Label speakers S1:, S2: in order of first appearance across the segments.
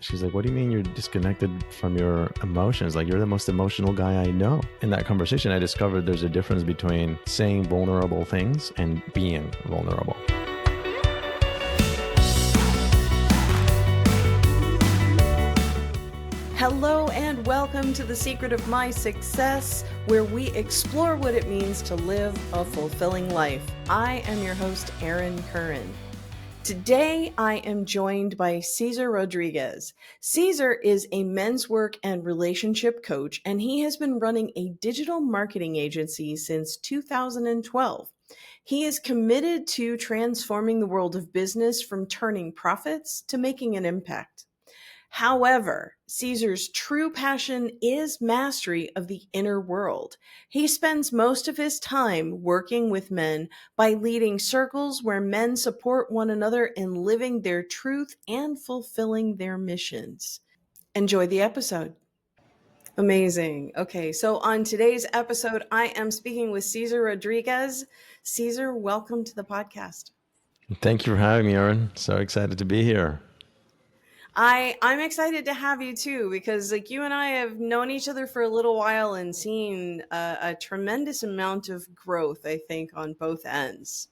S1: She's like, what do you mean you're disconnected from your emotions? Like, you're the most emotional guy I know. In that conversation, I discovered there's a difference between saying vulnerable things and being vulnerable.
S2: Hello and welcome to The Secret of My Success, where we explore what it means to live a fulfilling life. I am your host, Erin Curran. Today, I am joined by Cesar Rodriguez. Cesar is a men's work and relationship coach, and he has been running a digital marketing agency since 2012. He is committed to transforming the world of business from turning profits to making an impact. However, Cesar's true passion is mastery of the inner world. He spends most of his time working with men by leading circles where men support one another in living their truth and fulfilling their missions. Enjoy the episode. Amazing. Okay, so on today's episode, I am speaking with Cesar Rodriguez. Cesar, welcome to the podcast.
S1: Thank you for having me, Aaron. So excited to be here.
S2: I'm excited to have you too, because like you and I have known each other for a little while and seen a tremendous amount of growth, I think, on both ends.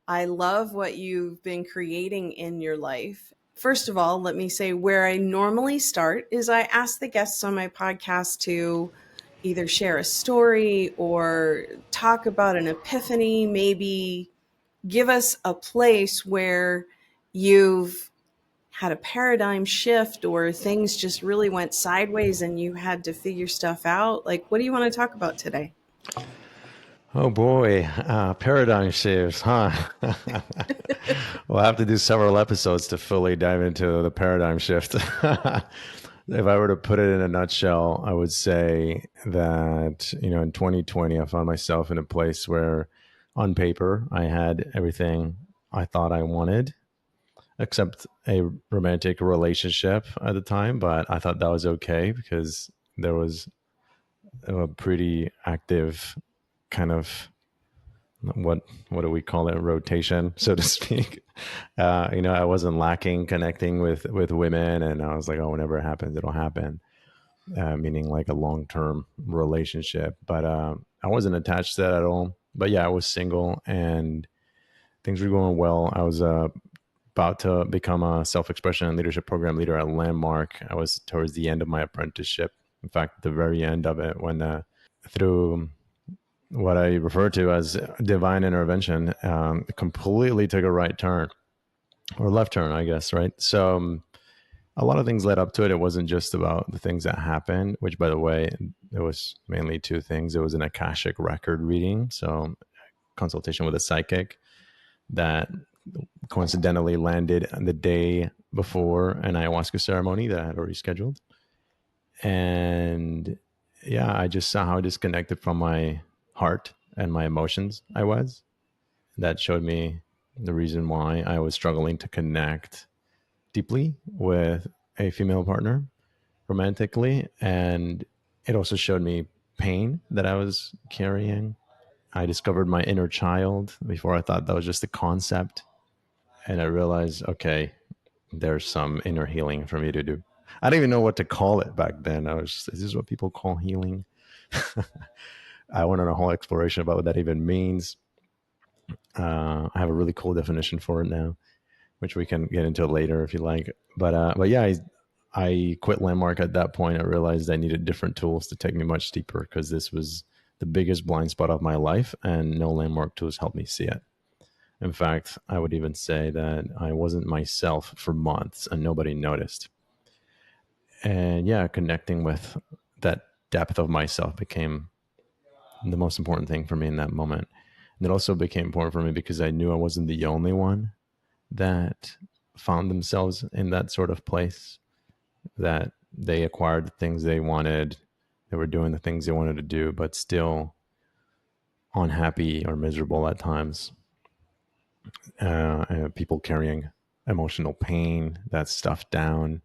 S2: I love what you've been creating in your life. First of all, let me say where I normally start is I ask the guests on my podcast to either share a story or talk about an epiphany, maybe give us a place where you've had a paradigm shift or things just really went sideways and you had to figure stuff out. Like, what do you want to talk about today?
S1: Oh boy, paradigm shifts, huh? We'll have to do several episodes to fully dive into the paradigm shift. If I were to put it in a nutshell, I would say that, in 2020, I found myself in a place where on paper, I had everything I thought I wanted, except a romantic relationship at the time. But I thought that was okay because there was a pretty active kind of what do we call it, rotation, so to speak. I wasn't lacking connecting with women, and I was like, oh, whenever it happens, it'll happen, meaning like a long-term relationship. But I wasn't attached to that at all. But yeah, I was single and things were going well. I was about to become a self-expression and leadership program leader at Landmark. I was towards the end of my apprenticeship, in fact the very end of it, when through what I refer to as divine intervention, completely took a right turn or left turn, I guess, right? So a lot of things led up to it. It wasn't just about the things that happened, which, by the way, it was mainly two things. It was an Akashic record reading, so consultation with a psychic that coincidentally landed the day before an ayahuasca ceremony that I had already scheduled. And yeah, I just saw how disconnected from my heart and my emotions I was. That showed me the reason why I was struggling to connect deeply with a female partner romantically. And it also showed me pain that I was carrying. I discovered my inner child. Before, I thought that was just a concept. And I realized, okay, there's some inner healing for me to do. I didn't even know what to call it back then. I was just, is this what people call healing? I went on a whole exploration about what that even means. I have a really cool definition for it now, which we can get into later if you like. But yeah, I quit Landmark at that point. I realized I needed different tools to take me much deeper, because this was the biggest blind spot of my life, and no Landmark tools helped me see it. In fact, I would even say that I wasn't myself for months and nobody noticed. And yeah, connecting with that depth of myself became the most important thing for me in that moment. And it also became important for me because I knew I wasn't the only one that found themselves in that sort of place, that they acquired the things they wanted, they were doing the things they wanted to do, but still unhappy or miserable at times. People carrying emotional pain that's stuffed down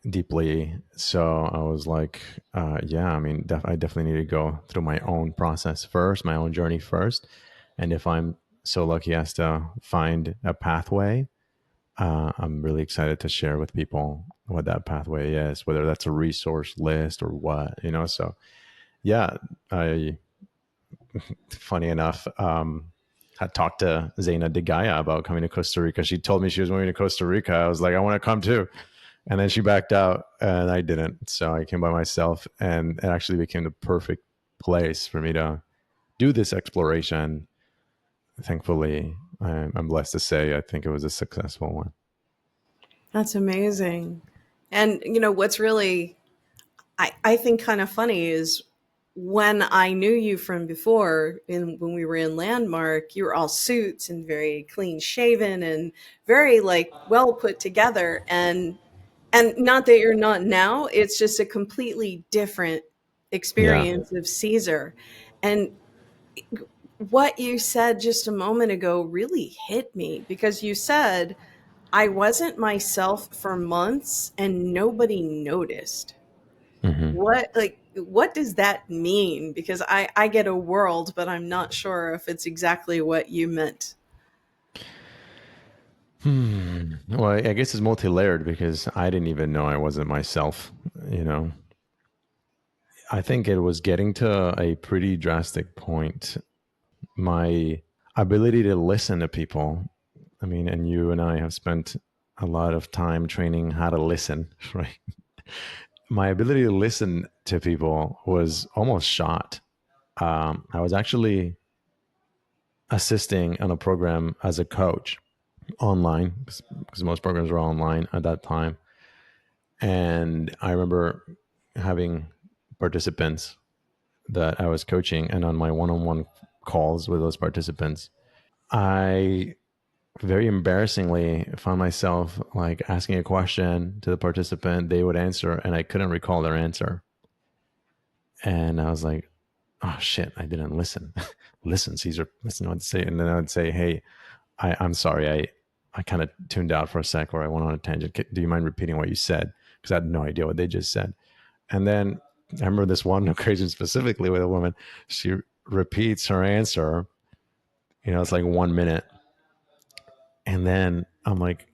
S1: deeply. So I was like, yeah, I mean, I definitely need to go through my own process first, my own journey first. And if I'm so lucky as to find a pathway, I'm really excited to share with people what that pathway is, whether that's a resource list or what, So yeah, I, funny enough, had talked to Zaina de Gaia about coming to Costa Rica. She told me she was moving to Costa Rica. I was like, I want to come too. And then she backed out and I didn't. So I came by myself, and it actually became the perfect place for me to do this exploration. Thankfully, I'm blessed to say I think it was a successful one.
S2: That's amazing. And what's really I think kind of funny is when I knew you from before, when we were in Landmark, you were all suits and very clean shaven and very like well put together. And not that you're not now, it's just a completely different
S1: Yeah.
S2: experience of Caesar. And what you said just a moment ago really hit me because you said I wasn't myself for months and nobody noticed.
S1: Hmm.
S2: What does that mean? Because I get a world, but I'm not sure if it's exactly what you meant.
S1: Well, I guess it's multi-layered because I didn't even know I wasn't myself. You know, I think it was getting to a pretty drastic point. My ability to listen to people. I mean, and you and I have spent a lot of time training how to listen, right? My ability to listen to people was almost shot. I was actually assisting on a program as a coach online because most programs were online at that time. And I remember having participants that I was coaching, and on my one on one calls with those participants, I very embarrassingly found myself like asking a question to the participant, they would answer, and I couldn't recall their answer. And I was like, oh shit, I didn't listen. Listen, Caesar, listen to what to say. And then I would say, hey, I'm sorry, I kind of tuned out for a sec or I went on a tangent. Do you mind repeating what you said? Because I had no idea what they just said. And then I remember this one occasion specifically with a woman. She repeats her answer. It's like 1 minute. And then I'm like,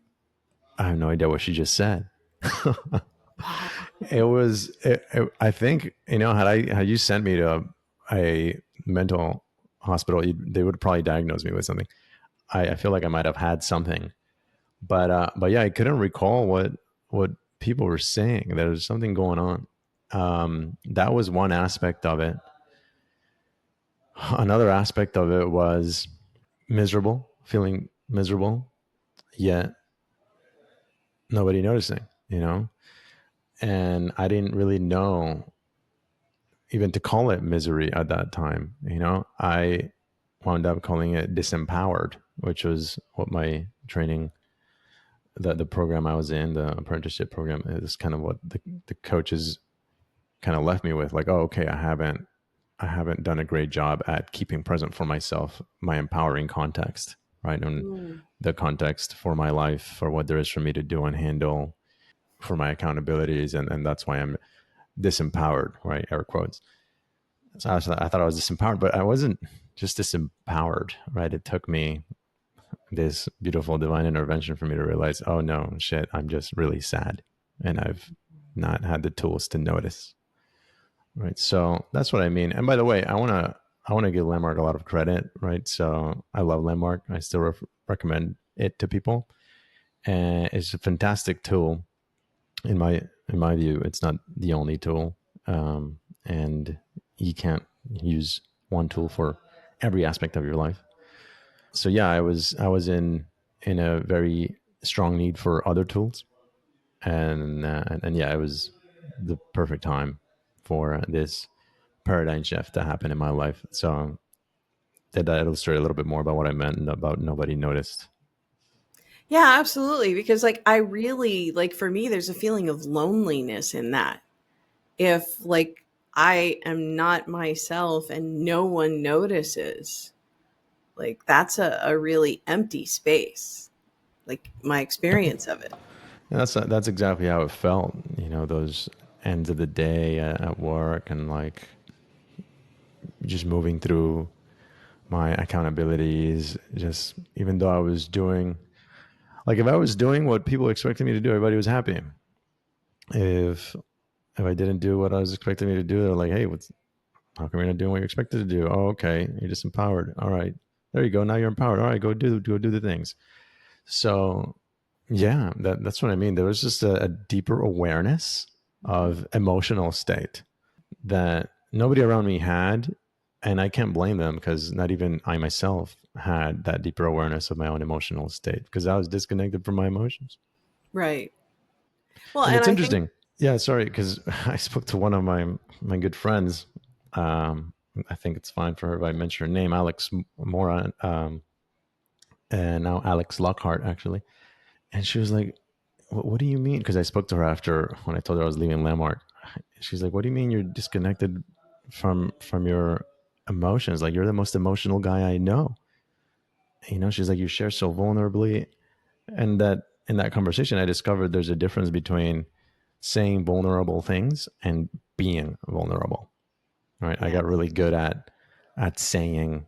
S1: I have no idea what she just said.
S2: Wow.
S1: I think, had you sent me to a mental hospital, they would probably diagnose me with something. I feel like I might have had something, but yeah, I couldn't recall what people were saying. There was something going on. That was one aspect of it. Another aspect of it was miserable, feeling miserable, yet nobody noticing. And I didn't really know even to call it misery at that time. I wound up calling it disempowered, which was what my training, the program I was in, the apprenticeship program, is kind of what the coaches kind of left me with. Like, oh, okay, I haven't done a great job at keeping present for myself my empowering context, right? And
S2: Mm.
S1: the context for my life, for what there is for me to do and handle, for my accountabilities, and that's why I'm disempowered, right? Air quotes. So I thought I was disempowered, but I wasn't just disempowered, right? It took me this beautiful divine intervention for me to realize, oh no, shit, I'm just really sad, and I've not had the tools to notice, right? So that's what I mean. And by the way, I want to give Landmark a lot of credit, right? So I love Landmark. I still recommend it to people, and it's a fantastic tool in my view. It's not the only tool, and you can't use one tool for every aspect of your life. So yeah, I was in a very strong need for other tools, and yeah, it was the perfect time for this paradigm shift to happen in my life. So did that illustrate a little bit more about what I meant and about nobody noticed?
S2: Yeah, absolutely. Because like I really like for me, there's a feeling of loneliness in that. If like I am not myself and no one notices, like that's a really empty space. Like my experience of it.
S1: And that's exactly how it felt. Those ends of the day at work, and like just moving through my accountabilities. Just even though I was doing Like if I was doing what people expected me to do, everybody was happy. If I didn't do what I was expecting me to do, they're like, hey, how come you're not doing what you're expected to do? Oh, okay. You're just empowered. All right. There you go. Now you're empowered. All right, go do the things. So yeah, that's what I mean. There was just a deeper awareness
S2: Mhm.
S1: of emotional state that nobody around me had. And I can't blame them because not even I myself had that deeper awareness of my own emotional state because I was disconnected from my emotions.
S2: Right. Well,
S1: And
S2: and
S1: it's
S2: I think
S1: interesting. Yeah, sorry, because I spoke to one of my good friends. Um, I think it's fine for her if I mention her name, Alex Moran, and now Alex Lockhart, actually. And she was like, what do you mean? Because I spoke to her after when I told her I was leaving Landmark. She's like, what do you mean you're disconnected from your emotions? Like you're the most emotional guy I know. She's like, you share so vulnerably. And that in that conversation, I discovered there's a difference between saying vulnerable things and being vulnerable. Right. I got
S2: yes.
S1: really good at saying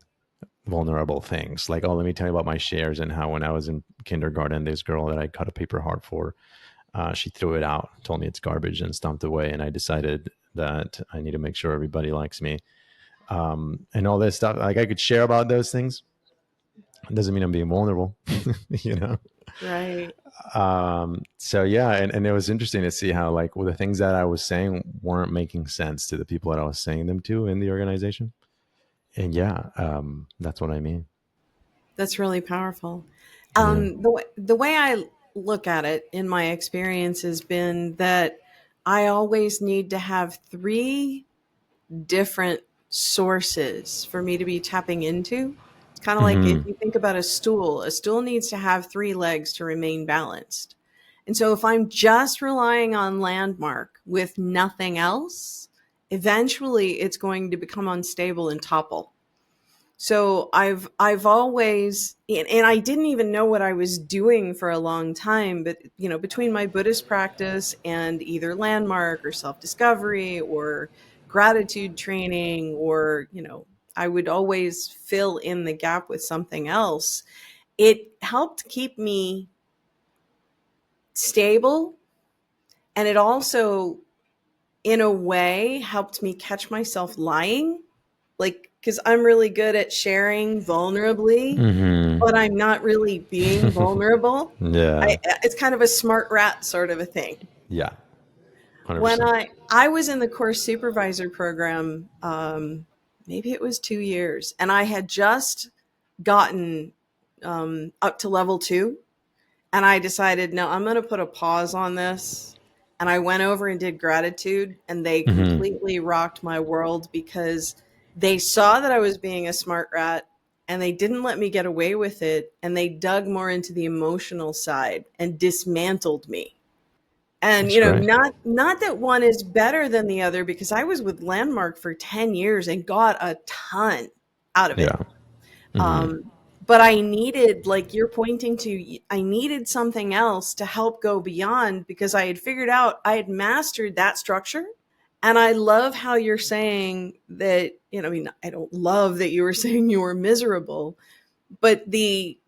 S1: vulnerable things. Like, oh, let me tell you about my shares and how when I was in kindergarten, this girl that I cut a paper heart for, she threw it out, told me it's garbage and stomped away. And I decided that I need to make sure everybody likes me. And all this stuff. Like I could share about those things. It doesn't mean I'm being vulnerable, you know?
S2: Right.
S1: So yeah, and it was interesting to see how like well, the things that I was saying weren't making sense to the people that I was saying them to in the organization. And yeah, that's what I mean.
S2: That's really powerful.
S1: Yeah.
S2: The way I look at it in my experience has been that I always need to have three different sources for me to be tapping into. It's kind of like if
S1: Hmm.
S2: you think about a stool needs to have three legs to remain balanced. And so if I'm just relying on landmark with nothing else, eventually it's going to become unstable and topple. So I've always and I didn't even know what I was doing for a long time, but between my Buddhist practice and either landmark or self-discovery or gratitude training or I would always fill in the gap with something else. It helped keep me stable, and it also in a way helped me catch myself lying, like because I'm really good at sharing vulnerably,
S1: Hmm.
S2: but I'm not really being vulnerable.
S1: Yeah.
S2: It's kind of a smart rat sort of a thing.
S1: Yeah.
S2: When
S1: 100%.
S2: I was in the course supervisor program, maybe it was 2 years, and I had just gotten up to level 2, and I decided, no, I'm going to put a pause on this. And I went over and did gratitude, and they
S1: Hmm.
S2: completely rocked my world because they saw that I was being a smart rat and they didn't let me get away with it. And they dug more into the emotional side and dismantled me. And
S1: That's great.
S2: not that one is better than the other, because I was with Landmark for 10 years and got a ton out of it.
S1: Yeah. Hmm.
S2: Um, but I needed, like you're pointing to, I needed something else to help go beyond, because I had figured out I had mastered that structure. And I love how you're saying that, I mean, I don't love that you were saying you were miserable, but the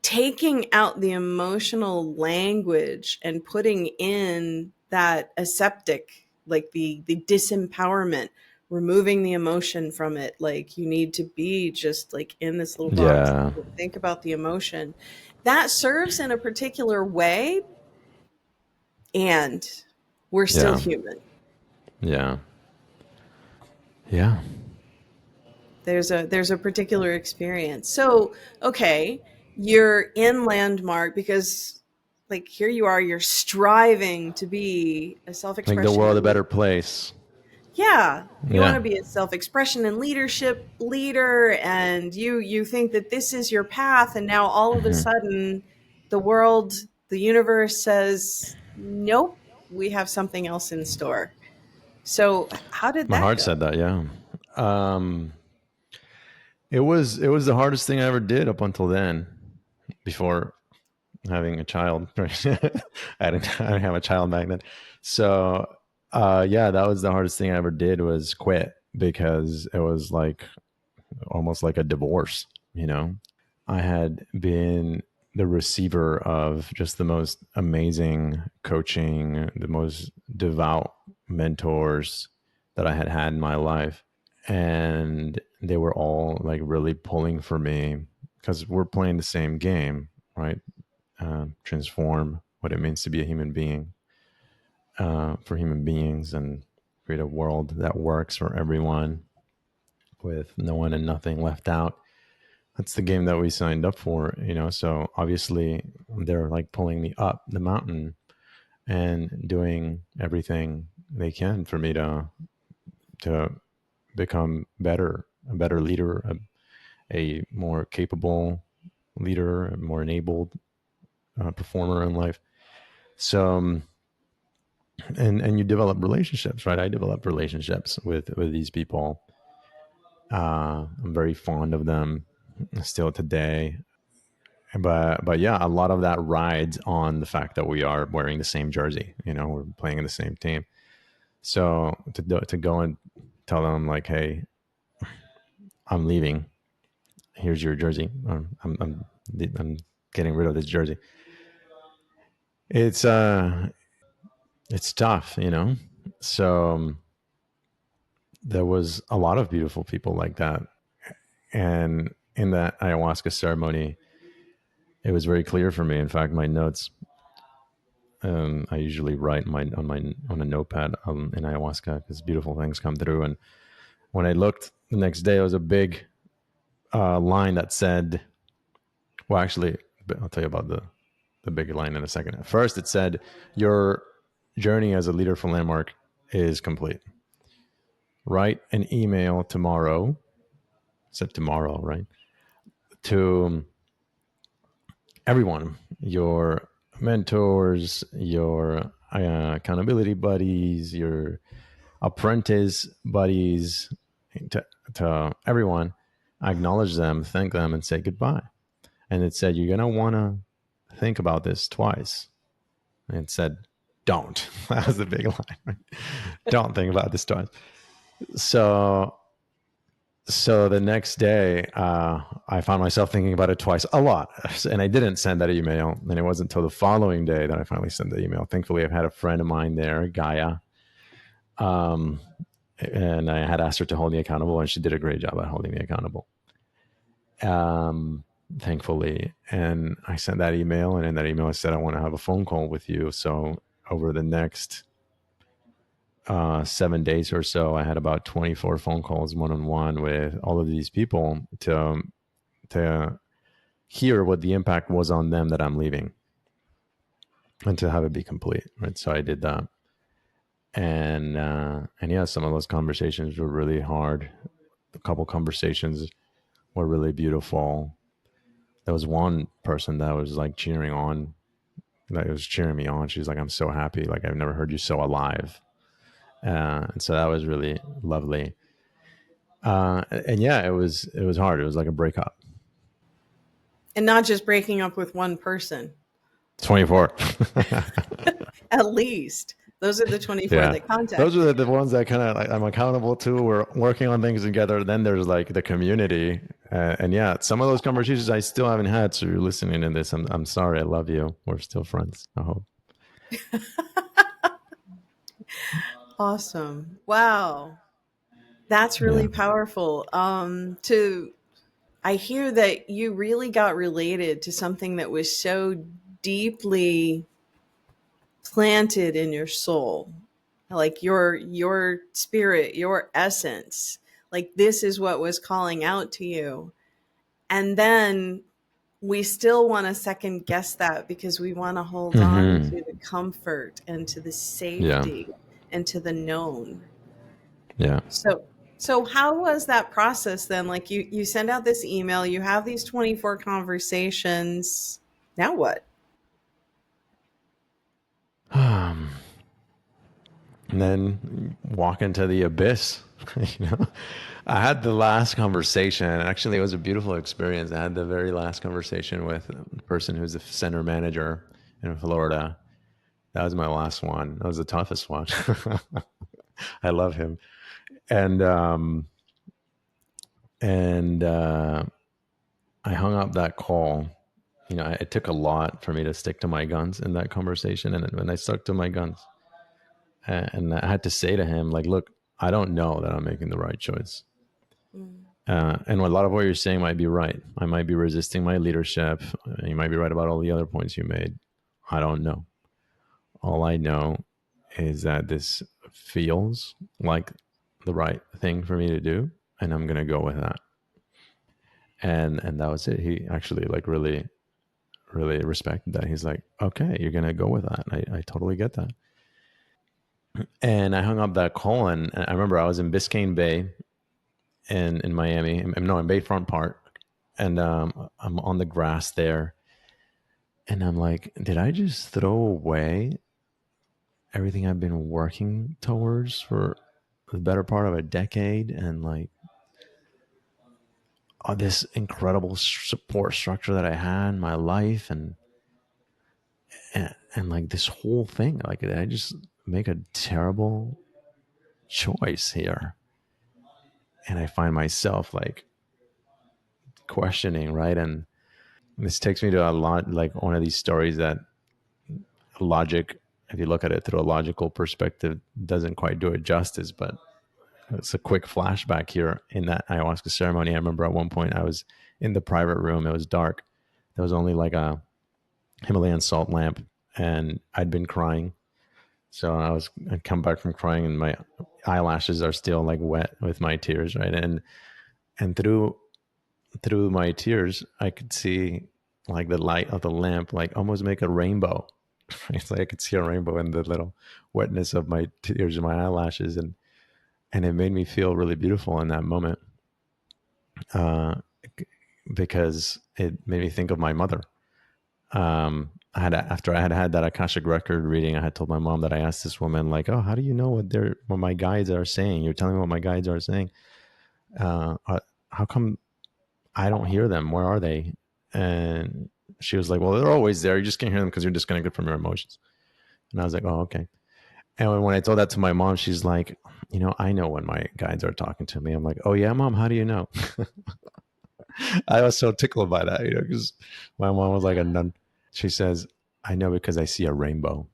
S2: taking out the emotional language and putting in that aseptic, like the disempowerment, removing the emotion from it, like you need to be just like in this little box,
S1: Yeah.
S2: think about the emotion that serves in a particular way, and we're still
S1: Yeah.
S2: human.
S1: Yeah. Yeah.
S2: There's a particular experience. So okay, you're in landmark because, like, here you are, you're striving to be a
S1: Make the
S2: self-expression
S1: world a
S2: and
S1: better place.
S2: yeah, you want
S1: Yeah.
S2: to be a self-expression and leadership leader, and you think that this is your path, and now all of a
S1: Hmm.
S2: sudden the world, the universe says nope, we have something else in store. So how did
S1: My
S2: that
S1: heart
S2: go?
S1: said that. Yeah. Um, it was the hardest thing I ever did up until then. Before having a child. I didn't have a child back then. So yeah, that was the hardest thing I ever did was quit because it was like almost like a divorce, you know? I had been the receiver of just the most amazing coaching, the most devout mentors that I had had in my life. And they were all like really pulling for me because we're playing the same game, right? Transform what it means to be a human being, for human beings, and create a world that works for everyone with no one and nothing left out. That's the game that we signed up for, you know. So obviously they're like pulling me up the mountain and doing everything they can for me to become better, a better leader, a more capable leader, a more enabled performer in life. So and you develop relationships, right? I developed relationships with these people. I'm very fond of them still today. But yeah, a lot of that rides on the fact that we are wearing the same jersey. You know, we're playing in the same team. So to go and tell them like, hey, I'm leaving. Here's your jersey. I'm getting rid of this jersey. It's it's tough, you know. So there was a lot of beautiful people like that, and in that ayahuasca ceremony, it was very clear for me. In fact, my notes, I usually write on a notepad in ayahuasca because beautiful things come through. And when I looked the next day, it was a big line that said, "Well, actually, I'll tell you about the big line in a second." At first, it said, "Your journey as a leader for Landmark is complete. Write an email tomorrow." Said tomorrow, right? To everyone, your mentors, your accountability buddies, your apprentice buddies, to everyone, acknowledge them, thank them, and say goodbye. And it said, you're going to want to think about this twice. And it said, don't. That was the big line. Right? Don't think about this twice. So the next day, I found myself thinking about it twice, a lot. And I didn't send that email. And it wasn't until the following day that I finally sent the email. Thankfully, I've had a friend of mine there, Gaia. And I had asked her to hold me accountable, and she did a great job at holding me accountable. Thankfully. And I sent that email, and in that email I said, I want to have a phone call with you. So over the next 7 days or so, I had about 24 phone calls one-on-one with all of these people to hear what the impact was on them that I'm leaving, and to have it be complete. Right. So I did that. And yeah, some of those conversations were really hard. A couple conversations were really beautiful. There was one person that was like cheering on, that was cheering me on. She's like, I'm so happy. Like, I've never heard you so alive. And so that was really lovely. And yeah, it was hard. It was like a breakup.
S2: And not just breaking up with one person.
S1: 24.
S2: At least. Those are the 24
S1: Yeah.
S2: that
S1: Those are
S2: contacted
S1: the
S2: you.
S1: ones that kind of like I'm accountable to. We're working on things together. Then there's like the community. And yeah, some of those conversations I still haven't had. So you're listening to this. I'm sorry. I love you. We're still friends, I hope.
S2: Awesome. Wow. That's
S1: Yeah.
S2: really powerful. To I hear that you really got related to something that was so deeply planted in your soul. Like your spirit, your essence. Like this is what was calling out to you. And then we still want to second guess that because we want to hold on
S1: Mm-hmm.
S2: to the comfort and to the
S1: Yeah.
S2: safety and to the known.
S1: Yeah.
S2: So how was that process then? Like you send out this email, you have these 24 conversations. Now what?
S1: And then walk into the abyss. You know, I had the last conversation. Actually, it was a beautiful experience. I had the very last conversation with the person who's the center manager in Florida. That was my last one. That was the toughest one. I love him. And and I hung up that call. It took a lot for me to stick to my guns in that conversation. And when I stuck to my guns, and I had to say to him, like, look, I don't know that I'm making the right choice.
S2: Mm.
S1: And a lot of what you're saying might be right. I might be resisting my leadership. You might be right about all the other points you made. I don't know. All I know is that this feels like the right thing for me to do, and I'm gonna go with that. And that was it. He actually like really respected that. He's like, okay, you're gonna go with that. I totally get that. And I hung up that call, and I remember I was in Biscayne Bay in Miami. No, in Bayfront Park, and I'm on the grass there, and I'm like, did I just throw away everything I've been working towards for the better part of a decade, and like this incredible support structure that I had in my life, and like this whole thing, like did I just make a terrible choice here? And I find myself like questioning, right? And this takes me to a lot like one of these stories that logic, if you look at it through a logical perspective, doesn't quite do it justice. But it's a quick flashback here in that ayahuasca ceremony. I remember at one point I was in the private room. It was dark. There was only like a Himalayan salt lamp, and I'd been crying. So I'd come back from crying, and my eyelashes are still like wet with my tears, right? And through my tears, I could see like the light of the lamp, like almost make a rainbow. It's like I could see a rainbow in the little wetness of my tears and my eyelashes, and it made me feel really beautiful in that moment, uh, because it made me think of my mother. After I had that Akashic record reading, I had told my mom that I asked this woman like, "Oh, how do you know what my guides are saying? You're telling me what my guides are saying. How come I don't hear them? Where are they?" And she was like, "Well, they're always there. You just can't hear them because you're disconnected from your emotions." And I was like, "Oh, okay." And when I told that to my mom, she's like, I know when my guides are talking to me. I'm like, "Oh yeah, mom, how do you know?" I was so tickled by that, because my mom was like a nun. She says, "I know because I see a rainbow."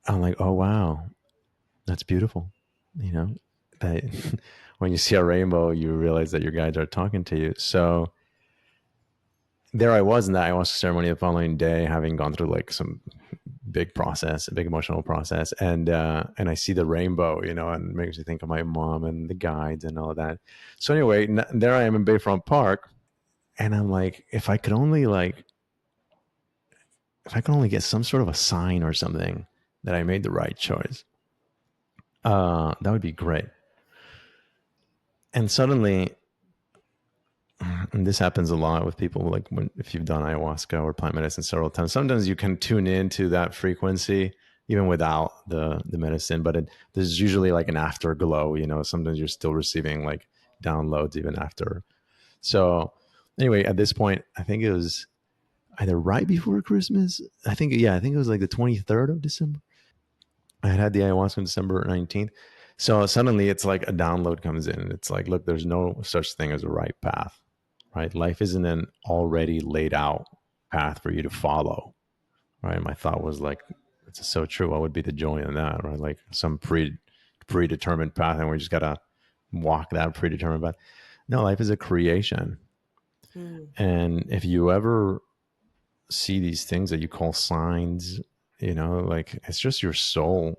S1: I'm like, "Oh wow, that's beautiful." You know, that when you see a rainbow, you realize that your guides are talking to you. So there I was in that ayahuasca ceremony the following day, having gone through like some big process, a big emotional process, and I see the rainbow, and it makes me think of my mom and the guides and all of that. So anyway, there I am in Bayfront Park, and I'm like, if I could only get some sort of a sign or something that I made the right choice, that would be great. And suddenly, and this happens a lot with people, like if you've done ayahuasca or plant medicine several times, sometimes you can tune into that frequency even without the medicine, but there's usually like an afterglow. Sometimes you're still receiving like downloads even after. So anyway, at this point, I think it was either right before Christmas. I think it was like the 23rd of December. I had the ayahuasca on December 19th. So suddenly it's like a download comes in, and it's like, look, there's no such thing as a right path, right? Life isn't an already laid out path for you to follow, right? My thought was like, it's so true. What would be the joy in that, right? Like some predetermined path, and we just got to walk that predetermined path. No, life is a creation.
S2: Mm.
S1: And if you ever see these things that you call signs, like it's just your soul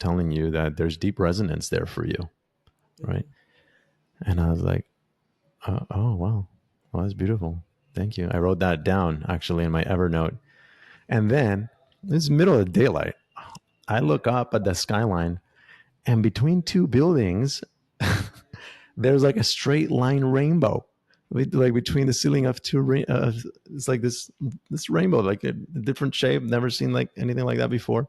S1: telling you that there's deep resonance there for you, right?
S2: Mm.
S1: And I was like, oh wow, well, that's beautiful. Thank you. I wrote that down actually in my Evernote. And then it's middle of daylight. I look up at the skyline, and between two buildings, there's like a straight line rainbow, like between the ceiling of it's like this rainbow, like a different shape. Never seen like anything like that before.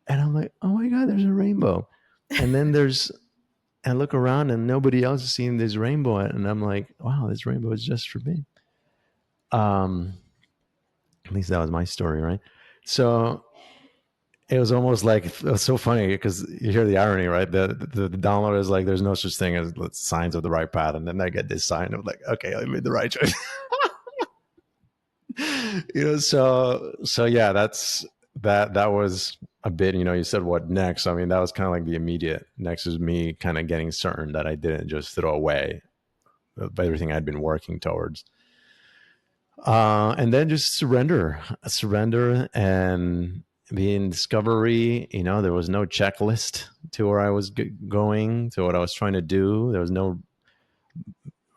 S1: And I'm like, oh my god, there's a rainbow. And then I look around and nobody else is seeing this rainbow, and I'm like, wow, this rainbow is just for me. Um, at least that was my story, right? So it was almost like it was so funny because you hear the irony, right? The download is like, there's no such thing as signs of the right path, and then I get this sign of like, okay, I made the right choice. So yeah, that was a bit. You said what next? I mean, that was kind of like the immediate next is me kind of getting certain that I didn't just throw away everything I'd been working towards. And then just surrender and be in discovery. There was no checklist to where I was going, to what I was trying to do. There was no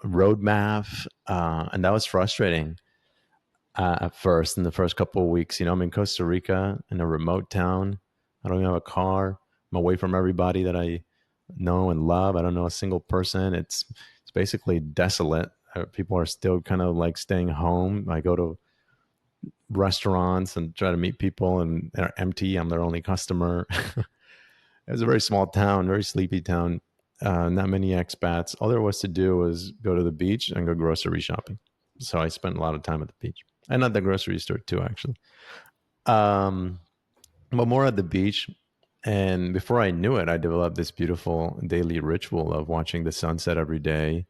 S1: roadmap. And that was frustrating at first, in the first couple of weeks. I'm in Costa Rica in a remote town. I don't even have a car. I'm away from everybody that I know and love. I don't know a single person. It's basically desolate. People are still kind of like staying home. I go to restaurants and try to meet people, and they're empty. I'm their only customer. It was a very small town, very sleepy town. Not many expats. All there was to do was go to the beach and go grocery shopping. So I spent a lot of time at the beach and at the grocery store too, actually. Um, but more at the beach. And before I knew it, I developed this beautiful daily ritual of watching the sunset every day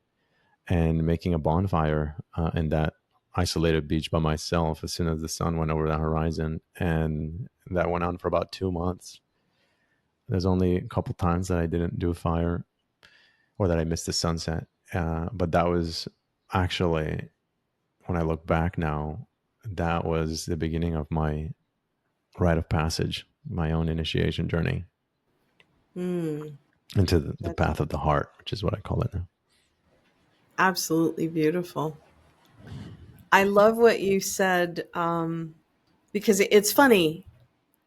S1: and making a bonfire in that isolated beach by myself as soon as the sun went over the horizon. And that went on for about 2 months. There's only a couple times that I didn't do a fire or that I missed the sunset. But that was actually, when I look back now, that was the beginning of my rite of passage, my own initiation journey
S2: Mm,
S1: into the
S2: that's
S1: path of the heart, which is what I call it now.
S2: absolutely beautiful. I love what you said, because it's funny.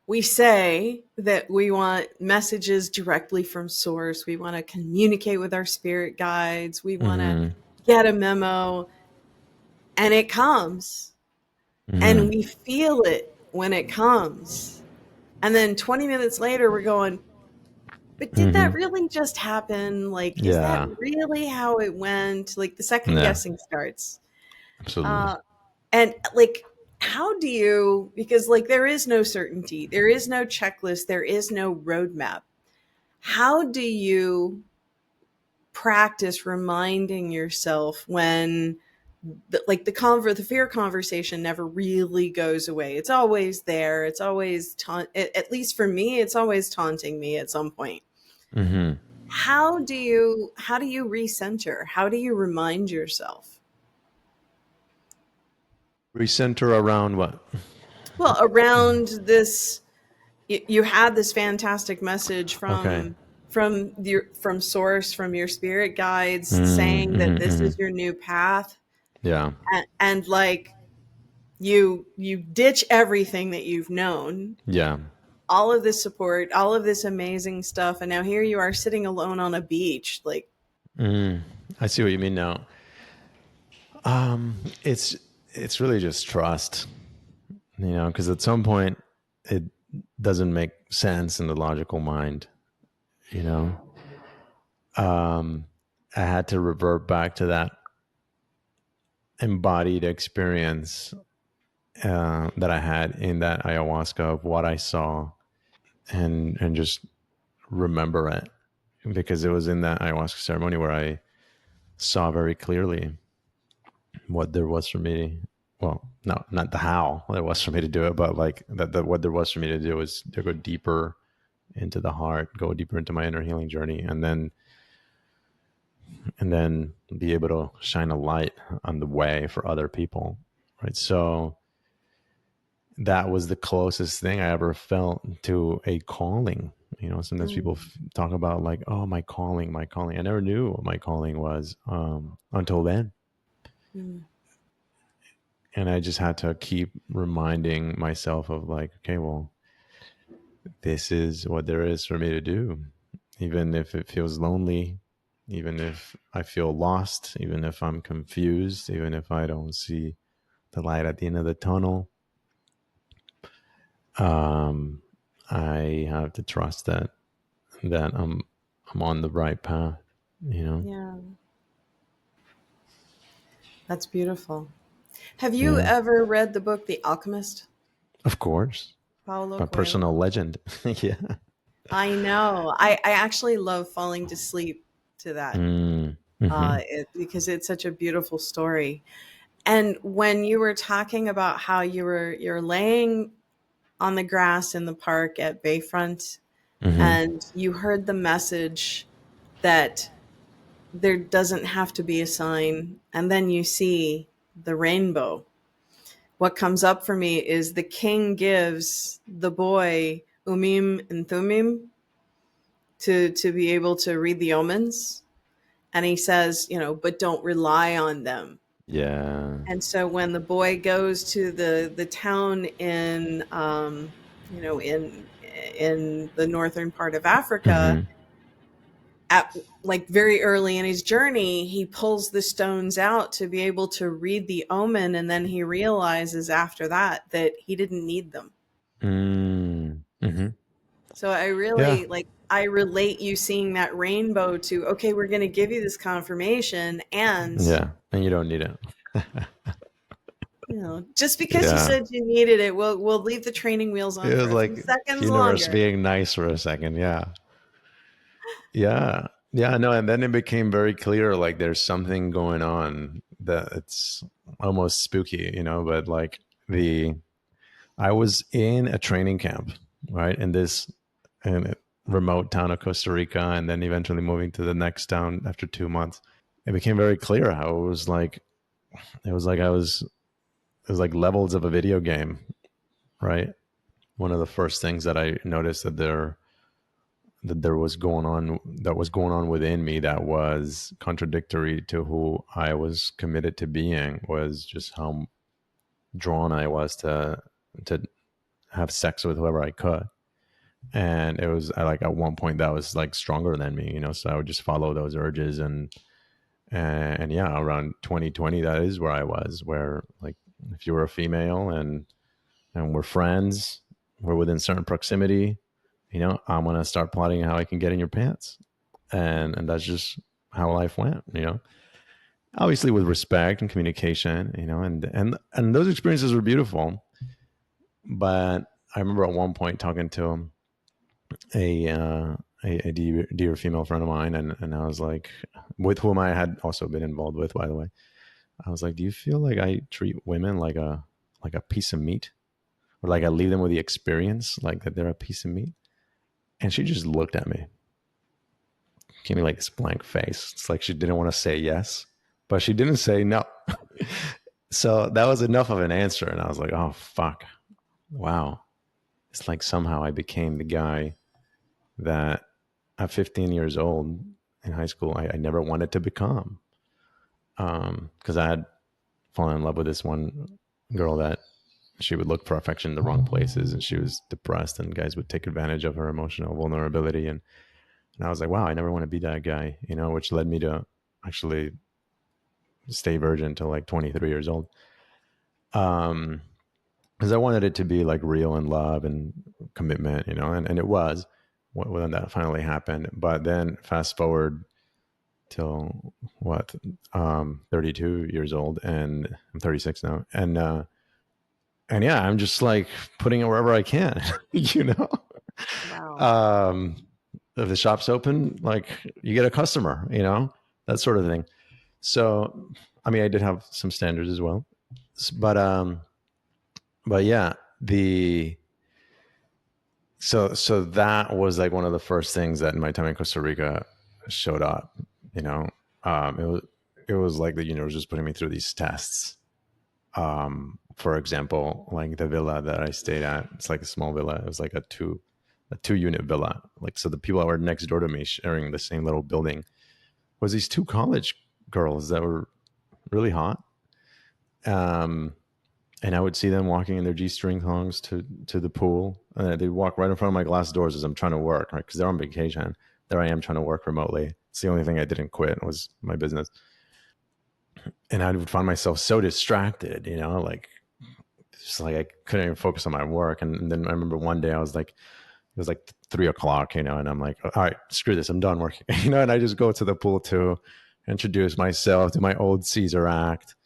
S2: We say that we want messages directly from source. We want to communicate with our spirit guides. We want to
S1: Mm-hmm.
S2: get a memo, and it comes, and
S1: Mm-hmm.
S2: we feel it when it comes. And then 20 minutes later, we're going, but did that
S1: Mm-hmm.
S2: really just happen? Like, is that
S1: Yeah.
S2: really how it went? Like, the second
S1: Yeah.
S2: guessing starts.
S1: Absolutely.
S2: Uh, and like, how do you, because like, there is no certainty, there is no checklist, there is no roadmap. How do you practice reminding yourself when the fear conversation never really goes away? It's always there. It's always at least for me, it's always taunting me at some point.
S1: Mm-hmm.
S2: How do you recenter? How do you remind yourself?
S1: Recenter around what?
S2: Well, around this, you had this fantastic message
S1: Okay.
S2: from source, from your spirit guides, saying that
S1: Mm-hmm.
S2: this
S1: Mm-hmm.
S2: is your new path,
S1: Yeah.
S2: and like, you ditch everything that you've known,
S1: Yeah.
S2: all of this support, all of this amazing stuff, and now here you are sitting alone on a beach. Like,
S1: Mm. I see what you mean now. It's it's really just trust, because at some point it doesn't make sense in the logical mind. You know, I had to revert back to that embodied experience that I had in that ayahuasca of what I saw, and just remember it, because it was in that ayahuasca ceremony where I saw very clearly what there was for me. Well, no, not the how there was for me to do it, but like that what there was for me to do was to go deeper into the heart, go deeper into my inner healing journey, and then be able to shine a light on the way for other people. Right. So that was the closest thing I ever felt to a calling. Sometimes people
S2: mm,
S1: talk about like, oh, my calling, my calling. I never knew what my calling was until then.
S2: mm,
S1: And I just had to keep reminding myself of like, okay, well, this is what there is for me to do. Even if it feels lonely, even if I feel lost, even if I'm confused, even if I don't see the light at the end of the tunnel, um, I have to trust that I'm on the right path, you know?
S2: yeah, that's beautiful. Have you
S1: Yeah.
S2: ever read the book The Alchemist?
S1: Of course.
S2: Paulo
S1: A
S2: Coelho.
S1: personal legend. Yeah.
S2: I know. I actually love falling to sleep to that
S1: Mm, hmm.
S2: because it's such a beautiful story. And when you were talking about how you're laying on the grass in the park at Bayfront
S1: Hmm.
S2: and you heard the message that there doesn't have to be a sign, and then you see the rainbow. What comes up for me is the king gives the boy Umim and Thumim to be able to read the omens, and he says, but don't rely on them.
S1: Yeah.
S2: And so when the boy goes to the town in in the northern part of Africa,
S1: Hmm.
S2: at like very early in his journey, he pulls the stones out to be able to read the omen, and then he realizes after that he didn't need them.
S1: Mm, hmm.
S2: So I
S1: Yeah.
S2: really I relate you seeing that rainbow to, okay, we're going to give you this confirmation, and
S1: Yeah. And you don't need it.
S2: just because you
S1: Yeah.
S2: said you needed it, we'll leave the training wheels
S1: It
S2: on
S1: was
S2: for a few
S1: like
S2: seconds
S1: universe
S2: longer.
S1: being nice for a second. Yeah. Yeah. Yeah. No. And then it became very clear like there's something going on that it's almost spooky, but like the, I was in a training camp, right? In a remote town of Costa Rica, and then eventually moving to the next town after 2 months. It became very clear how it was like it was like levels of a video game, right? One of the first things that I noticed that was going on within me that was contradictory to who I was committed to being was just how drawn I was to have sex with whoever I could. And it was like at one point that was like stronger than me, so I would just follow those urges. And yeah, around 2020, that is where I was, where like if you were a female and we're friends, we're within certain proximity, I'm gonna start plotting how I can get in your pants. And that's just how life went, obviously with respect and communication, and those experiences were beautiful. But I remember at one point talking to a dear female friend of mine, and I was like, with whom I had also been involved with, by the way. I was like, do you feel like I treat women like a piece of meat, or like I leave them with the experience like that they're a piece of meat? And she just looked at me, gave me like this blank face. It's like she didn't want to say yes, but she didn't say no. So that was enough of an answer, and I was like, oh fuck, wow. It's like somehow I became the guy that at 15 years old in high school I never wanted to become, because I had fallen in love with this one girl that she would look for affection in the wrong places, and she was depressed, and guys would take advantage of her emotional vulnerability. And I was like, wow, I never want to be that guy, which led me to actually stay virgin until like 23 years old. Because I wanted it to be like real and love and commitment, and it was when that finally happened. But then fast forward till what, 32 years old, and I'm 36 now, and yeah, I'm just like putting it wherever I can, you know.
S2: Wow.
S1: Um, if the shop's open, like you get a customer, that sort of thing. So, I mean, I did have some standards as well, but yeah, the so that was like one of the first things that in my time in Costa Rica showed up. You know, it was like the universe was putting me through these tests. For example, like the villa that I stayed at, it's like a small villa. It was like a 2 unit villa. Like, so the people that were next door to me sharing the same little building was these two college girls that were really hot. Um, and I would see them walking in their G-string thongs to the pool. They'd walk right in front of my glass doors as I'm trying to work, right? Because they're on vacation. There I am trying to work remotely. It's the only thing I didn't quit was my business. And I would find myself so distracted, like just like I couldn't even focus on my work. And then I remember one day I was like, it was like 3 o'clock, and I'm like, all right, screw this, I'm done working, and I just go to the pool to introduce myself to my old Caesar act.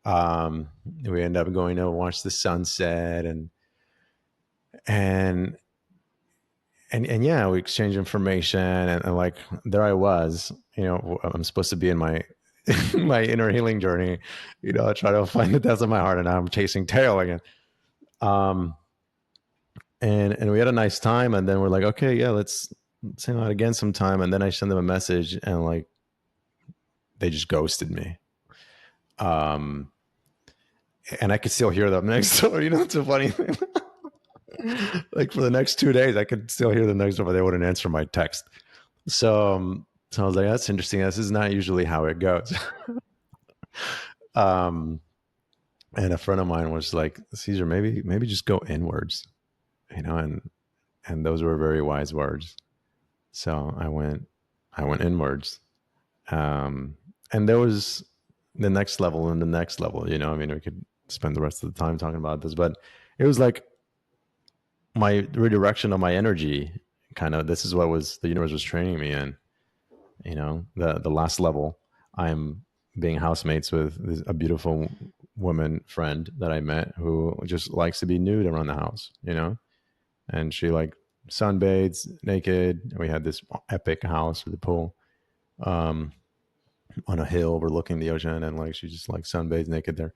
S1: We end up going to watch the sunset, and and yeah, we exchanged information, and like there I was, I'm supposed to be in my my inner healing journey, try to find the depths of my heart, and now I'm chasing tail again. Um, and we had a nice time, and then we're like, okay, yeah, let's hang out again sometime. And then I send them a message, and like they just ghosted me. Um, and I could still hear them next door. It's a funny thing. Like for the next 2 days, I could still hear them next door, but they wouldn't answer my text. So I was like, that's interesting. This is not usually how it goes. um, and a friend of mine was like, Cesar, maybe just go inwards, and those were very wise words. So I went inwards. Um, and there was the next level and the next level. I mean, we could spend the rest of the time talking about this, but it was like my redirection of my energy. Kind of, this is what was the universe was training me in. The last level, I'm being housemates with a beautiful woman friend that I met who just likes to be nude around the house, and she like sunbathes naked. We had this epic house with a pool, um, on a hill overlooking the ocean, and like she just like sunbathes naked there.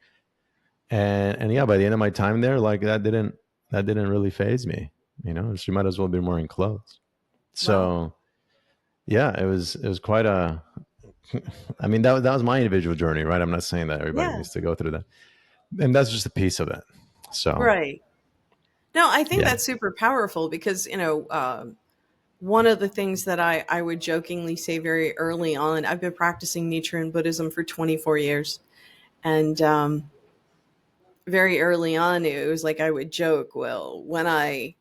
S1: And yeah, by the end of my time there, like that didn't really phase me. She might as well be wearing clothes.
S2: Wow.
S1: So yeah, it was quite a. I mean, that was my individual journey, right? I'm not saying that everybody
S2: Yeah.
S1: needs to go through that, and that's just a piece of it. So
S2: Right. No, I think
S1: yeah.
S2: that's super powerful because, one of the things that I would jokingly say very early on, I've been practicing Nichiren Buddhism for 24 years. And very early on, it was like I would joke, well, when I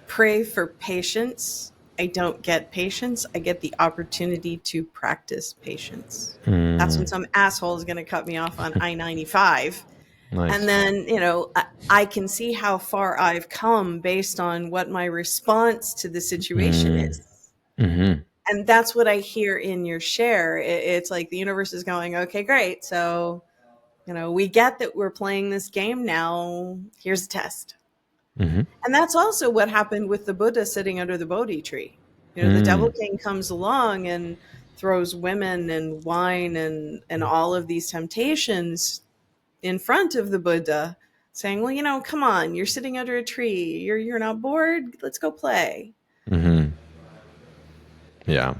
S2: pray for patience, I don't get patience. I get the opportunity to practice patience. That's when
S1: Mm,
S2: some asshole is going to cut me off on I-95. And
S1: nice.
S2: then, I can see how far I've come based on what my response to the situation
S1: Mm,
S2: is.
S1: mm-hmm.
S2: And that's what I hear in your share. It's like the universe is going, okay, great. So, we get that we're playing this game now. Here's a test.
S1: Mm-hmm.
S2: And that's also what happened with the Buddha sitting under the Bodhi tree. The Devil
S1: Mm,
S2: King comes along and throws women and wine and all of these temptations in front of the Buddha, saying, "Well, come on, you're sitting under a tree. You're not bored. Let's go play."
S1: mm-hmm. Yeah.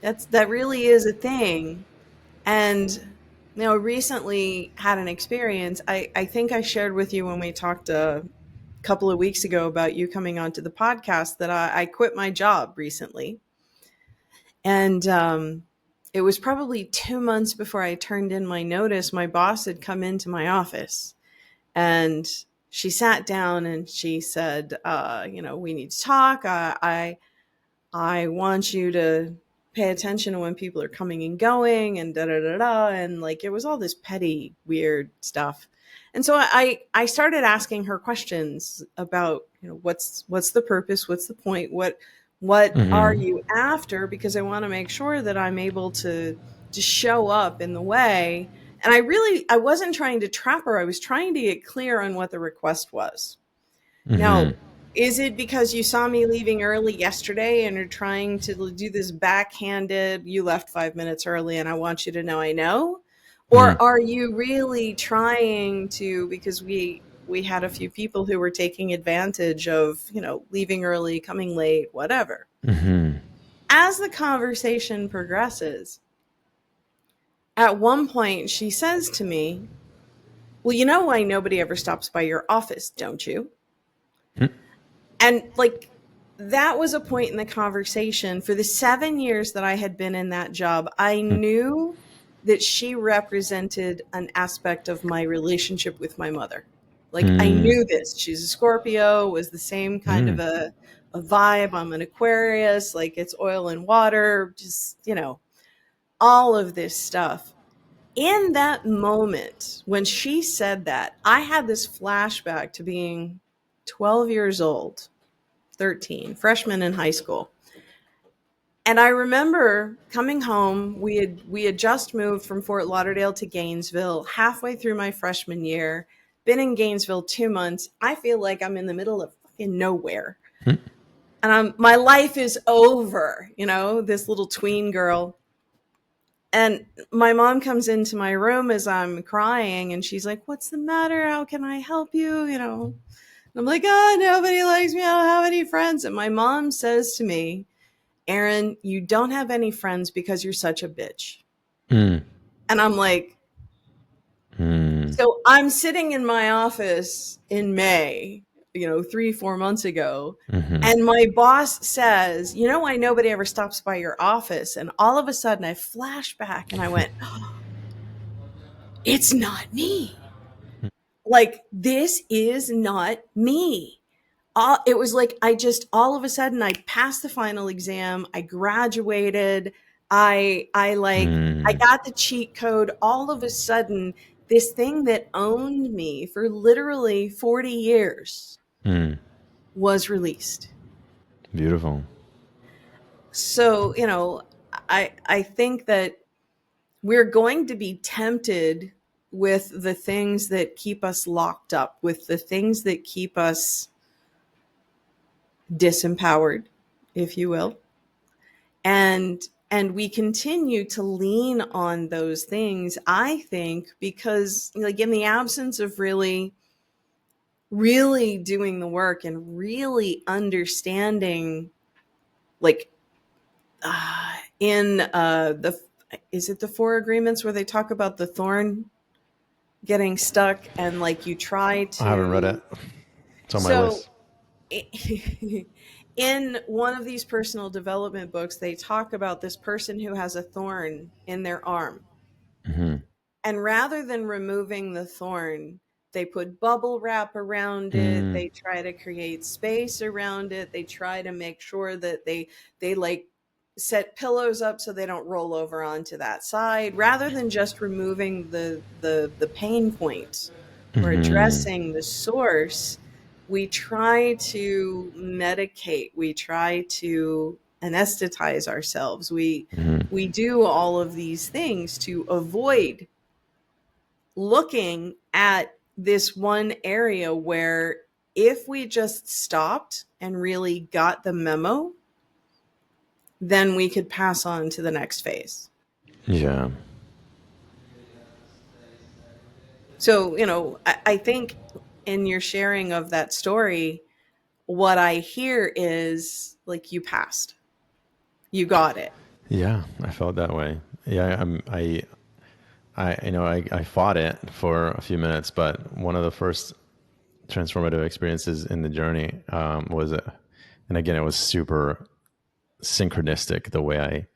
S2: That really is a thing. And recently had an experience. I think I shared with you when we talked a couple of weeks ago about you coming onto the podcast that I quit my job recently. And it was probably 2 months before I turned in my notice. My boss had come into my office and she sat down and she said, we need to talk. I want you to pay attention to when people are coming and going and da da da da. And like it was all this petty, weird stuff. And so I started asking her questions about, what's the purpose, what's the point, what are
S1: Mm-hmm.
S2: you after? Because I want to make sure that I'm able to show up in the way. And I wasn't trying to trap her. I was trying to get clear on what the request was. Now,
S1: Mm-hmm.
S2: is it because you saw me leaving early yesterday and are trying to do this backhanded, you left 5 minutes early and I want you to know I know? Or are you really trying to, because we had a few people who were taking advantage of, leaving early, coming late, whatever.
S1: Mm-hmm.
S2: As the conversation progresses, at one point she says to me, "Well, you know why nobody ever stops by your office, don't you?" And like that was a point in the conversation. For the 7 years that I had been in that job, I knew that she represented an aspect of my relationship with my mother. Like I
S1: Mm-hmm.
S2: knew this. She's a Scorpio, was the same kind of
S1: Mm-hmm.
S2: a vibe. I'm an Aquarius, like it's oil and water, just, all of this stuff. In that moment, when she said that, I had this flashback to being 12 years old, 13, freshman in high school. And I remember coming home. We had just moved from Fort Lauderdale to Gainesville halfway through my freshman year. been in Gainesville 2 months. I feel like I'm in the middle of fucking nowhere. And my life is over, this little tween girl. And my mom comes into my room as I'm crying and she's like, "What's the matter? How can I help you?" And I'm like, "Oh, nobody likes me. I don't have any friends." And my mom says to me, "Aaron, you don't have any friends because you're such a bitch."
S1: Mm.
S2: And I'm like,
S1: Mm.
S2: so I'm sitting in my office in May, 3, 4 months ago.
S1: Mm-hmm.
S2: And my boss says, "Why nobody ever stops by your office?" And all of a sudden I flashed back and I went, "Oh, it's not me. Like, this is not me." It was like I just all of a sudden I passed the final exam, I graduated, I
S1: Mm.
S2: got the cheat code. All of a sudden, this thing that owned me for literally 40 years
S1: Mm.
S2: was released.
S1: Beautiful.
S2: So, I think that we're going to be tempted with the things that keep us locked up, with the things that keep us disempowered, if you will. And we continue to lean on those things, I think, because like in the absence of really doing the work and really understanding, like in the is it the four agreements where they talk about the thorn getting stuck and like you try
S1: I haven't read
S2: to.
S1: it. It's on my
S2: So
S1: list.
S2: in one of these personal development books, they talk about this person who has a thorn in their arm.
S1: Mm-hmm.
S2: And rather than removing the thorn, they put bubble wrap around it.
S1: Mm.
S2: They try to create space around it. They try to make sure that they like set pillows up so they don't roll over onto that side, rather than just removing the pain point or
S1: Mm-hmm.
S2: addressing the source. We try to medicate. We try to anesthetize ourselves.
S1: Mm-hmm.
S2: We do all of these things to avoid looking at this one area where, if we just stopped and really got the memo, then we could pass on to the next phase.
S1: Yeah.
S2: So, I think in your sharing of that story, what I hear is like you passed, you got it.
S1: Yeah. I felt that way. Yeah. I fought it for a few minutes, but one of the first transformative experiences in the journey and again, it was super synchronistic the way I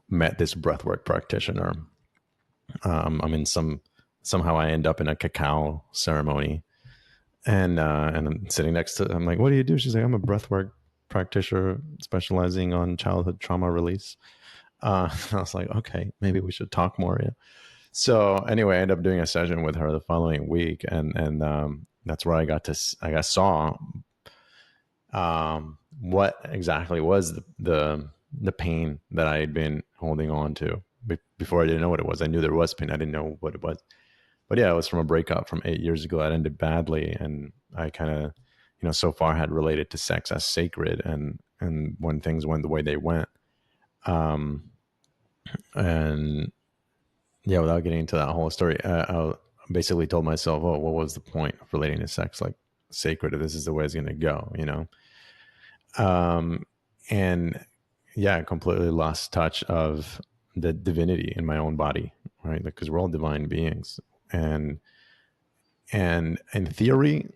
S1: met this breathwork practitioner. I'm in somehow I end up in a cacao ceremony, and I'm sitting next to. I'm like, "What do you do?" She's like, "I'm a breathwork practitioner specializing on childhood trauma release." I was like, "Okay, maybe we should talk more." Yeah. So anyway, I ended up doing a session with her the following week, and that's where I saw what exactly was the pain that I had been holding on to. Before, I didn't know what it was. I knew there was pain. I didn't know what it was. But yeah, it was from a breakup from 8 years ago that ended badly, and I kind of, so far had related to sex as sacred, and when things went the way they went, um, and yeah, without getting into that whole story, I basically told myself, "Oh, what was the point of relating to sex like sacred? If this is the way it's going to go." Um, and yeah, I completely lost touch of the divinity in my own body, right? Because we're all divine beings, and in theory,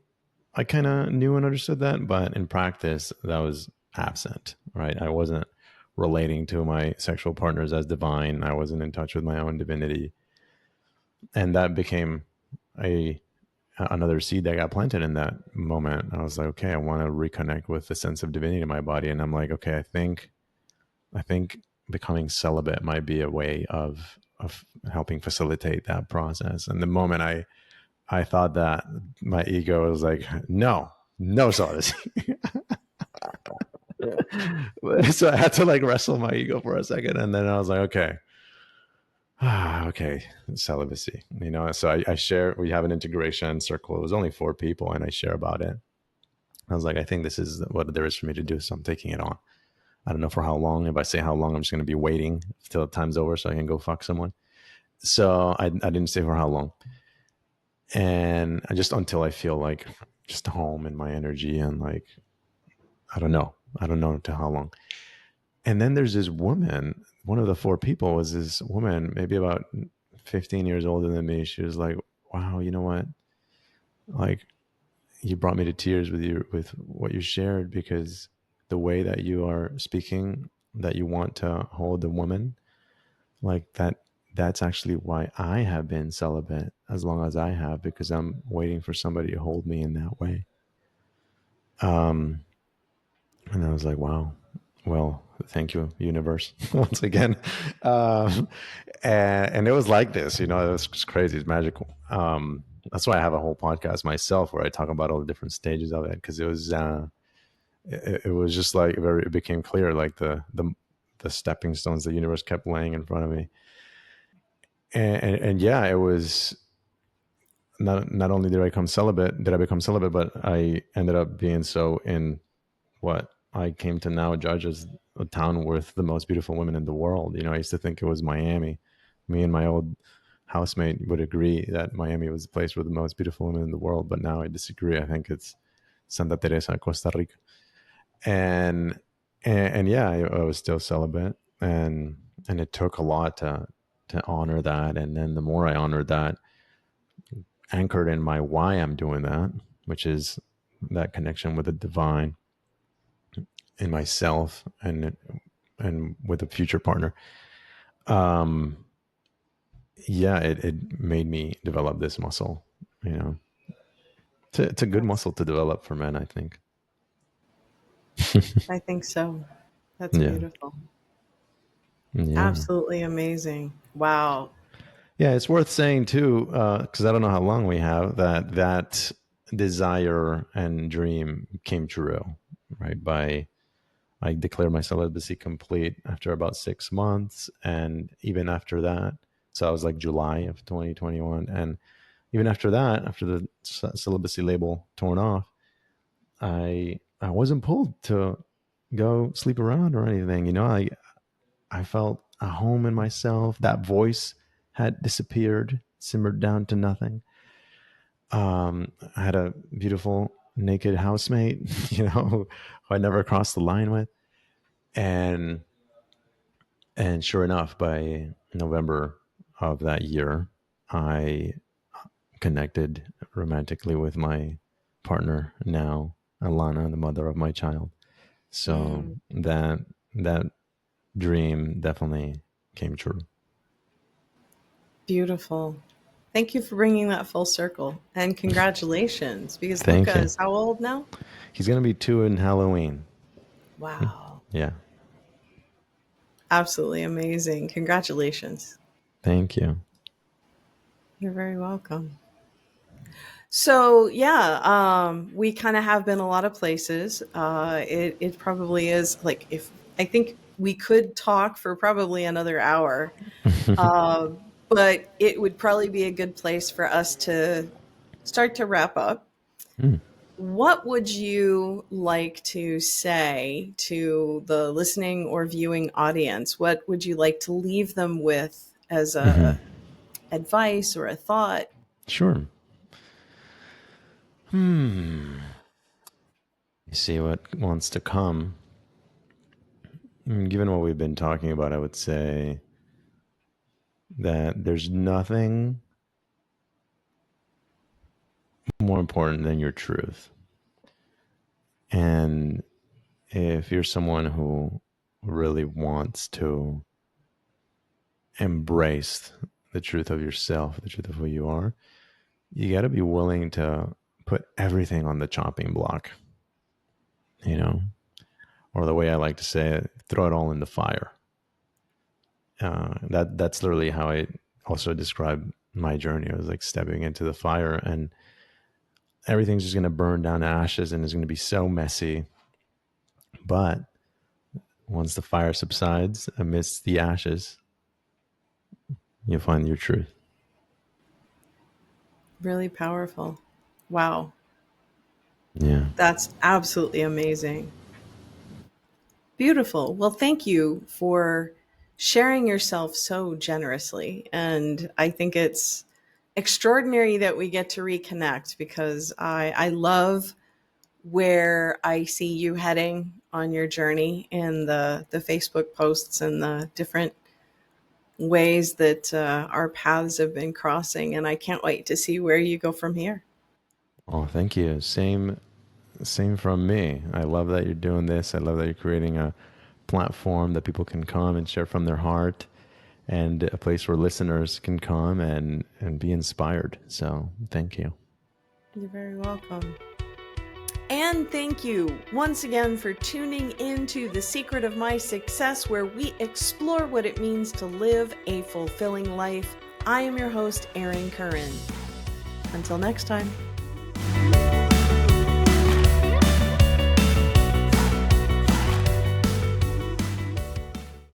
S1: I kind of knew and understood that, but in practice, that was absent, right? I wasn't relating to my sexual partners as divine. I wasn't in touch with my own divinity, and that became a another seed that got planted in that moment. I was like, okay, I want to reconnect with the sense of divinity in my body, and I'm like, okay, I think becoming celibate might be a way of helping facilitate that process. And the moment I thought that, my ego was like, no, no solace. So I had to like wrestle my ego for a second, and then I was like, okay, Okay, celibacy. So I share. We have an integration circle. It was only 4 people, and I share about it. I was like, I think this is what there is for me to do, so I'm taking it on. I don't know for how long. If I say how long, I'm just going to be waiting till time's over so I can go fuck someone. So I didn't say for how long, and I just until I feel like just home in my energy and like I don't know to how long. And then there's this woman. One of the 4 people was this woman, maybe about 15 years older than me. She was like, "Wow, you know what? Like, you brought me to tears with what you shared because the way that you are speaking, that you want to hold the woman like that. That's actually why I have been celibate as long as I have because I'm waiting for somebody to hold me in that way." Um, And I was like, wow, well, thank you, universe, once again. Um, and it was like this, it was just crazy. It's magical. That's why I have a whole podcast myself where I talk about all the different stages of it because it was just like it became clear, like the stepping stones the universe kept laying in front of me. And yeah, it was not only did I become celibate, but I ended up being so in what I came to now judge as a town with the most beautiful women in the world. I used to think it was Miami. Me and my old housemate would agree that Miami was the place with the most beautiful women in the world, but now I disagree. I think it's Santa Teresa, Costa Rica. And and yeah, I was still celibate, and it took a lot to honor that. And then the more I honored that, anchored in my why I'm doing that, which is that connection with the divine in myself and with a future partner. Um, yeah, it made me develop this muscle. You know, it's a good
S2: That's,
S1: muscle to develop for men, I think.
S2: I think so. That's
S1: Yeah,
S2: beautiful.
S1: yeah,
S2: Absolutely amazing. Wow.
S1: yeah. It's worth saying too, because I don't know how long we have that desire and dream came true, right? By I declared my celibacy complete after about 6 months, and even after that, so I was like July of 2021, and even after that, after the celibacy label torn off, I wasn't pulled to go sleep around or anything. I felt a home in myself. That voice had disappeared, simmered down to nothing. I had a beautiful naked housemate, who I never crossed the line with, and sure enough, by November of that year, I connected romantically with my partner now, Alana, the mother of my child. So
S2: Mm,
S1: that dream definitely came true.
S2: beautiful. Thank you for bringing that full circle. And congratulations, because
S1: Thank
S2: Luca
S1: you.
S2: is how old now?
S1: He's gonna be 2 in Halloween.
S2: Wow.
S1: Yeah.
S2: Absolutely amazing. Congratulations.
S1: Thank you.
S2: You're very welcome. So yeah, we kind of have been a lot of places. It probably is like if I think we could talk for probably another hour, uh, but it would probably be a good place for us to start to wrap up.
S1: Mm.
S2: What would you like to say to the listening or viewing audience? What would you like to leave them with as
S1: Hmm.
S2: a advice or a thought?
S1: Sure. Hmm. You see what wants to come. Given what we've been talking about, I would say that there's nothing more important than your truth. And if you're someone who really wants to embrace the truth of yourself, the truth of who you are, you got to be willing to put everything on the chopping block, you know, or the way I like to say it, throw it all in the fire. That's literally how I also describe my journey. It was like stepping into the fire, and everything's just going to burn down to ashes, and it's going to be so messy. But once the fire subsides amidst the ashes, you'll find your truth.
S2: Really powerful. Wow.
S1: Yeah.
S2: That's absolutely amazing. Beautiful. Well, thank you for sharing yourself so generously. And I think it's extraordinary that we get to reconnect because I love where I see you heading on your journey in the Facebook posts and the different ways that our paths have been crossing. And I can't wait to see where you go from here.
S1: Oh, thank you. Same from me. I love that you're doing this. I love that you're creating a platform that people can come and share from their heart, and a place where listeners can come and be inspired. So thank you.
S2: You're very welcome. And thank you once again for tuning into The Secret of My Success, where we explore what it means to live a fulfilling life. I am your host, Erin Curran. Until next time.